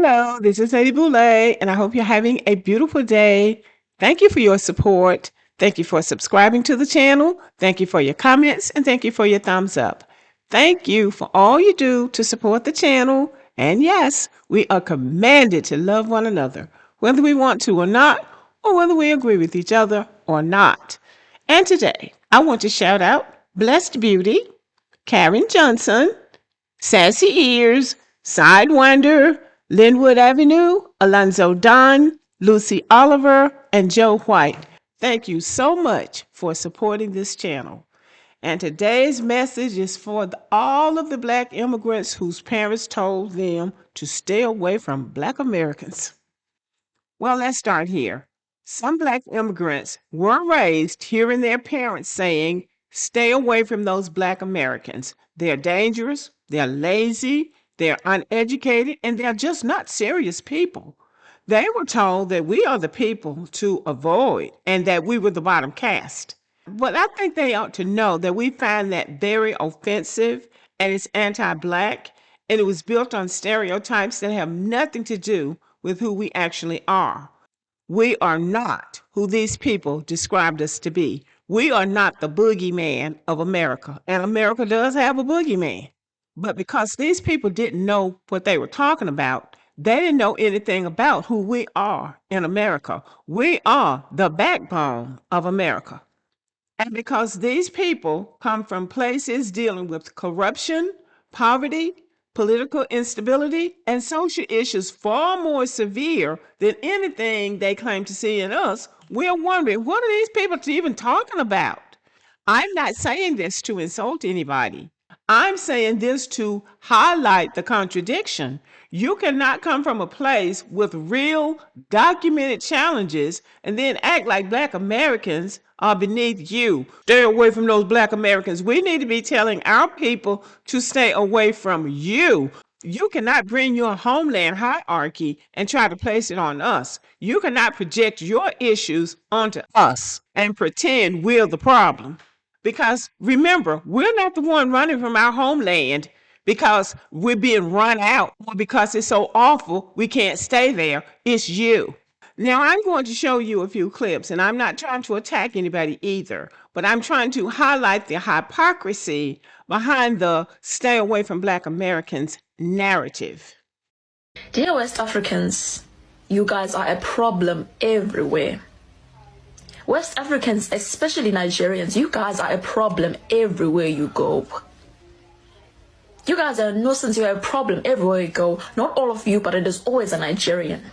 Hello, this is Lady Boulay, and I hope you're having a beautiful day. Thank you for your support. Thank you for subscribing to the channel. Thank you for your comments, and thank you for your thumbs up. Thank you for all you do to support the channel. And yes, we are commanded to love one another, whether we want to or not, or whether we agree with each other or not. And today, I want to shout out Blessed Beauty, Karen Johnson, Sassy Ears, Sidewinder, Linwood Avenue, Alonzo Don, Lucy Oliver, and Joe White. Thank you so much for supporting this channel. And today's message is for all of the Black immigrants whose parents told them to stay away from Black Americans. Well, let's start here. Some Black immigrants were raised hearing their parents saying, stay away from those Black Americans. They're dangerous, they're lazy, they're uneducated, and they're just not serious people. They were told that we are the people to avoid and that we were the bottom caste. But I think they ought to know that we find that very offensive and it's anti-Black, and it was built on stereotypes that have nothing to do with who we actually are. We are not who these people described us to be. We are not the boogeyman of America, and America does have a boogeyman. But because these people didn't know what they were talking about, they didn't know anything about who we are in America. We are the backbone of America. And because these people come from places dealing with corruption, poverty, political instability, and social issues far more severe than anything they claim to see in us, we're wondering, what are these people even talking about? I'm not saying this to insult anybody. I'm saying this to highlight the contradiction. You cannot come from a place with real documented challenges and then act like Black Americans are beneath you. Stay away from those Black Americans. We need to be telling our people to stay away from you. You cannot bring your homeland hierarchy and try to place it on us. You cannot project your issues onto us and pretend we're the problem. Because remember, we're not the one running from our homeland because we're being run out or because it's so awful we can't stay there. It's you. Now, I'm going to show you a few clips, and I'm not trying to attack anybody either, but I'm trying to highlight the hypocrisy behind the stay away from Black Americans narrative. Dear West Africans, you guys are a problem everywhere. West Africans, especially Nigerians, you guys are a problem everywhere you go. You guys are a nuisance, you're a problem everywhere you go. Not all of you, but it is always a Nigerian.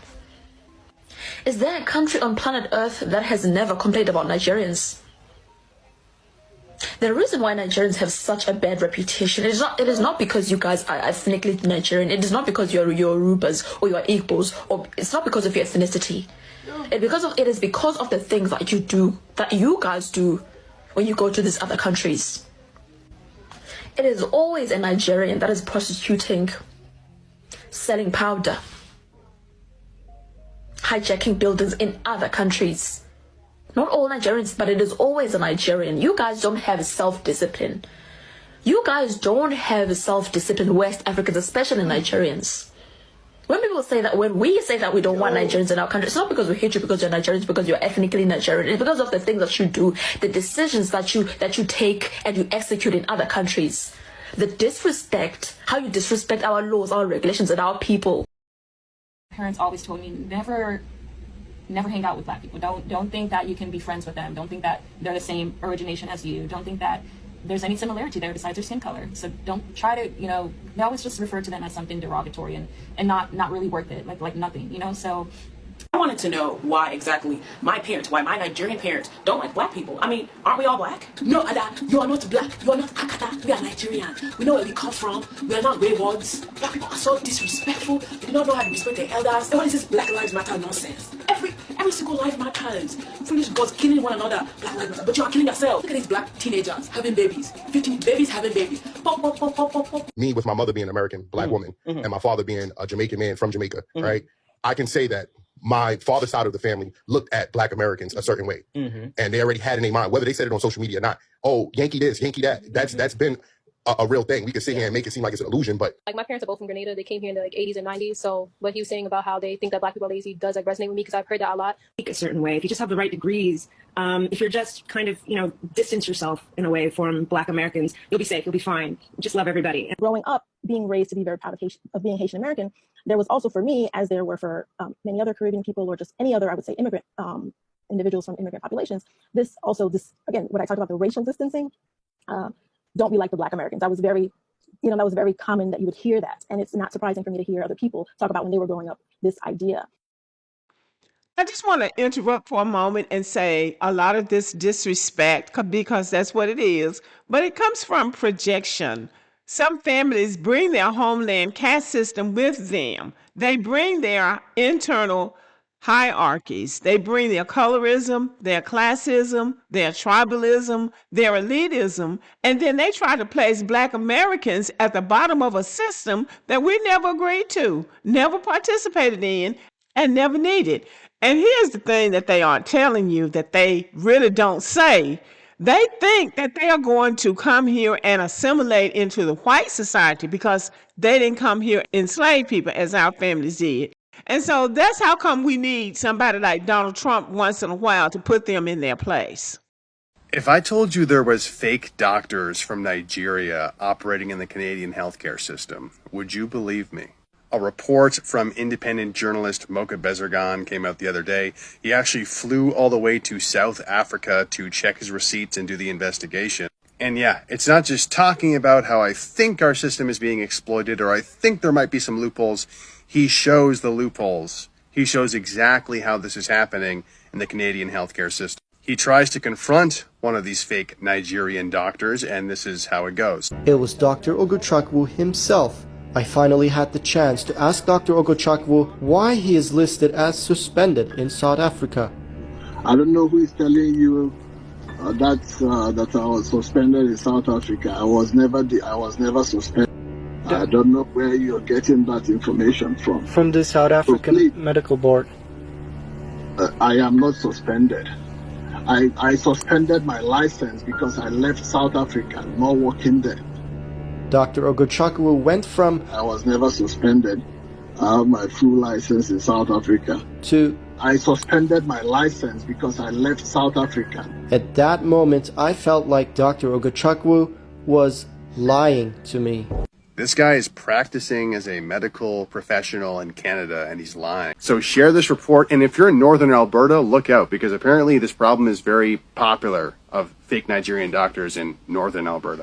Is there a country on planet Earth that has never complained about Nigerians? The reason why Nigerians have such a bad reputation, it is not because you guys are ethnically Nigerian. It is not because you're Yorubas or you're Igbos, or it's not because of your ethnicity. It is because of the things that you guys do when you go to these other countries. It is always a Nigerian that is prostituting, selling powder, hijacking buildings in other countries. Not all Nigerians, but it is always a Nigerian. You guys don't have self-discipline. You guys don't have self-discipline, West Africans, especially Nigerians. When we say that we don't want Nigerians in our country, it's not because we hate you because you're Nigerians, because you're ethnically Nigerian. It's because of the things that you do, the decisions that you take and you execute in other countries. The disrespect, how you disrespect our laws, our regulations, and our people. Parents always told me, never hang out with Black people. Don't think that you can be friends with them. Don't think that they're the same origination as you. Don't think that there's any similarity there besides their skin color. So don't try to, they always just refer to them as something derogatory and not really worth it, like nothing, So I wanted to know why exactly my Nigerian parents don't like Black people. I mean, aren't we all Black? No, Ada, you are not Black. You are not Kakata. We are Nigerian. We know where we come from. We are not waywards. Black people are so disrespectful. They do not know how to respect their elders. What is this Black Lives Matter nonsense? Every single life matters. Foolish gods killing one another. Black Lives Matter. But you are killing yourself. Look at these Black teenagers having babies. 15 babies having babies. Pop, pop, pop, pop, pop, pop. Me with my mother being an American Black woman and my father being a Jamaican man from Jamaica, right? I can say that my father's side of the family looked at Black Americans a certain way. And they already had in their mind, whether they said it on social media or not, oh, Yankee this, Yankee that. That's been a real thing. We can sit here and make it seem like it's an illusion, but like my parents are both from Grenada. They came here in the like 80s and 90s. So what he was saying about how they think that black people are lazy does like resonate with me because I've heard that a lot. A certain way, if you just have the right degrees, if you're just kind of, distance yourself in a way from black Americans, you'll be safe, you'll be fine. Just love everybody. Growing up, being raised to be very proud of being Haitian American, there was also for me, as there were for many other Caribbean people or just any other, I would say, immigrant individuals from immigrant populations. This again, what I talked about, the racial distancing, don't be like the black Americans. That was very common that you would hear that. And it's not surprising for me to hear other people talk about when they were growing up, this idea. I just want to interrupt for a moment and say a lot of this disrespect, because that's what it is, but it comes from projection. Some families bring their homeland caste system with them. They bring their internal hierarchies. They bring their colorism, their classism, their tribalism, their elitism, and then they try to place black Americans at the bottom of a system that we never agreed to, never participated in, and never needed. And here's the thing that they aren't telling you, that they really don't say. They think that they are going to come here and assimilate into the white society because they didn't come here enslave people as our families did. And so that's how come we need somebody like Donald Trump once in a while to put them in their place. If I told you there was fake doctors from Nigeria operating in the Canadian healthcare system, would you believe me? A report from independent journalist Mocha Bezirgan came out the other day. He actually flew all the way to South Africa to check his receipts and do the investigation. And yeah, it's not just talking about how I think our system is being exploited or I think there might be some loopholes. He shows the loopholes. He shows exactly how this is happening in the Canadian healthcare system. He tries to confront one of these fake Nigerian doctors, and this is how it goes. It was Dr. Ogochukwu himself. I finally had the chance to ask Dr. Ogochukwu why he is listed as suspended in South Africa. I don't know who is telling you that I was suspended in South Africa. I was never suspended. I don't know where you're getting that information from. From the South African Medical Board. I am not suspended. I suspended my license because I left South Africa. I'm not working there. Dr. Ogochukwu went from I was never suspended. I have my full license in South Africa. To I suspended my license because I left South Africa. At that moment, I felt like Dr. Ogochukwu was lying to me. This guy is practicing as a medical professional in Canada, and he's lying. So share this report, and if you're in northern Alberta, look out, because apparently this problem is very popular of fake Nigerian doctors in northern Alberta.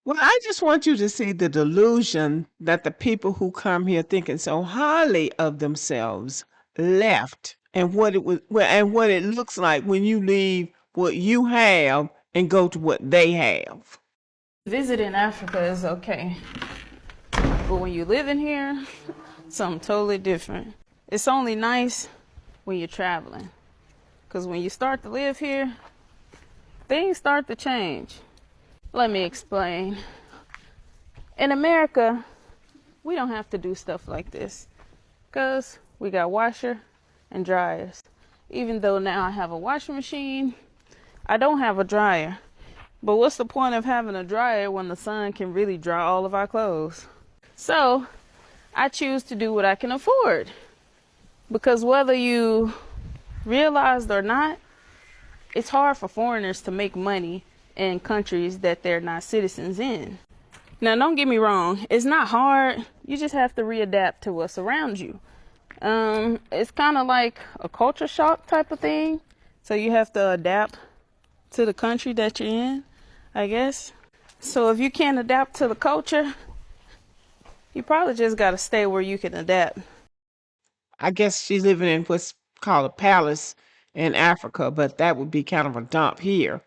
Well, I just want you to see the delusion that the people who come here thinking so highly of themselves left, and what it looks like when you leave what you have and go to what they have. Visiting Africa is okay, but when you live in here, something totally different. It's only nice when you're traveling, because when you start to live here, things start to change. Let me explain. In America, we don't have to do stuff like this, because we got washer and dryers. Even though now I have a washing machine, I don't have a dryer. But what's the point of having a dryer when the sun can really dry all of our clothes? So I choose to do what I can afford. Because whether you realize it or not, it's hard for foreigners to make money in countries that they're not citizens in. Now, don't get me wrong. It's not hard. You just have to readapt to what's around you. It's kind of like a culture shock type of thing. So you have to adapt to the country that you're in, I guess. So if you can't adapt to the culture, you probably just got to stay where you can adapt. I guess she's living in what's called a palace in Africa, but that would be kind of a dump here.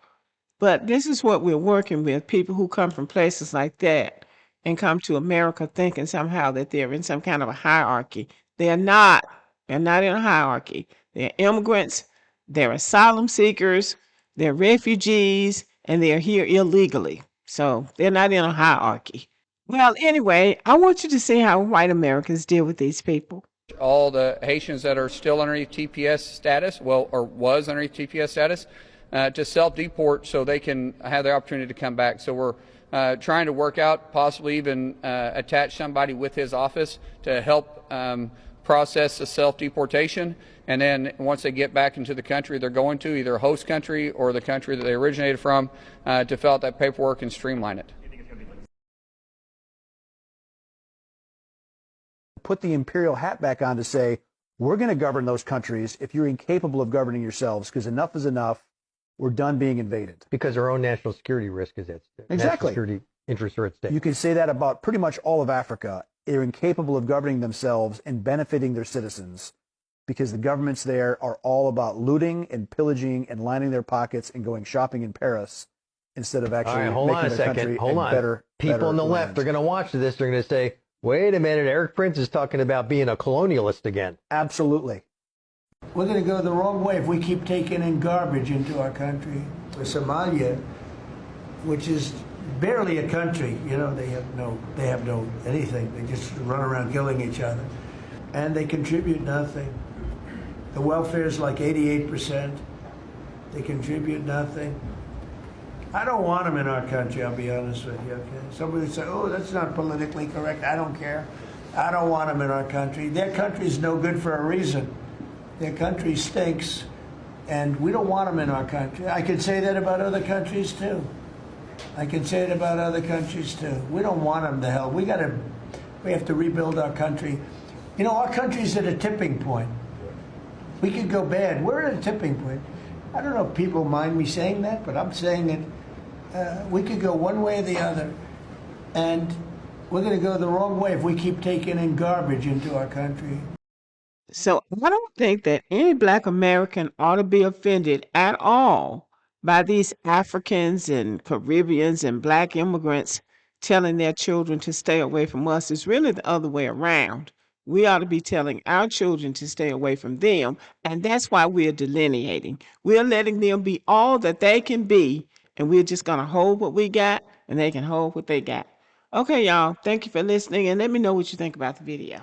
But this is what we're working with, people who come from places like that and come to America thinking somehow that they're in some kind of a hierarchy. They're not. They're not in a hierarchy. They're immigrants, they're asylum seekers, they're refugees, and they're here illegally. So they're not in a hierarchy. Well, anyway, I want you to see how white Americans deal with these people. All the Haitians that are still underneath TPS status, or was underneath TPS status, to self-deport so they can have the opportunity to come back. So we're trying to work out, possibly even attach somebody with his office to help process the self-deportation. And then once they get back into the country they're going to, either host country or the country that they originated from, to fill out that paperwork and streamline it. Put the imperial hat back on to say, we're going to govern those countries if you're incapable of governing yourselves, because enough is enough. We're done being invaded. Because our own national security risk is at stake. Exactly. National security interests are at stake. You can say that about pretty much all of Africa. They're incapable of governing themselves and benefiting their citizens because the governments there are all about looting and pillaging and lining their pockets and going shopping in Paris instead of actually hold on making a their second. country Hold on. better. People on the left are going to watch this. They're going to say, wait a minute, Eric Prince is talking about being a colonialist again. Absolutely. We're going to go the wrong way if we keep taking in garbage into our country. For Somalia, which is barely a country, you know, they have no anything. They just run around killing each other, and they contribute nothing. The welfare is like 88%. They contribute nothing. I don't want them in our country, I'll be honest with you. Okay? Somebody would say, oh, that's not politically correct. I don't care. I don't want them in our country. Their country's no good for a reason. Their country stinks, and we don't want them in our country. I can say that about other countries, too. I can say it about other countries, too. We don't want them to hell. We have to rebuild our country. You know, our country's at a tipping point. We could go bad. We're at a tipping point. I don't know if people mind me saying that, but I'm saying it. We could go one way or the other, and we're going to go the wrong way if we keep taking in garbage into our country. So I don't think that any Black American ought to be offended at all by these Africans and Caribbeans and Black immigrants telling their children to stay away from us. It's really the other way around. We ought to be telling our children to stay away from them, and that's why we're delineating. We're letting them be all that they can be, and we're just going to hold what we got, and they can hold what they got. Okay, y'all, thank you for listening, and let me know what you think about the video.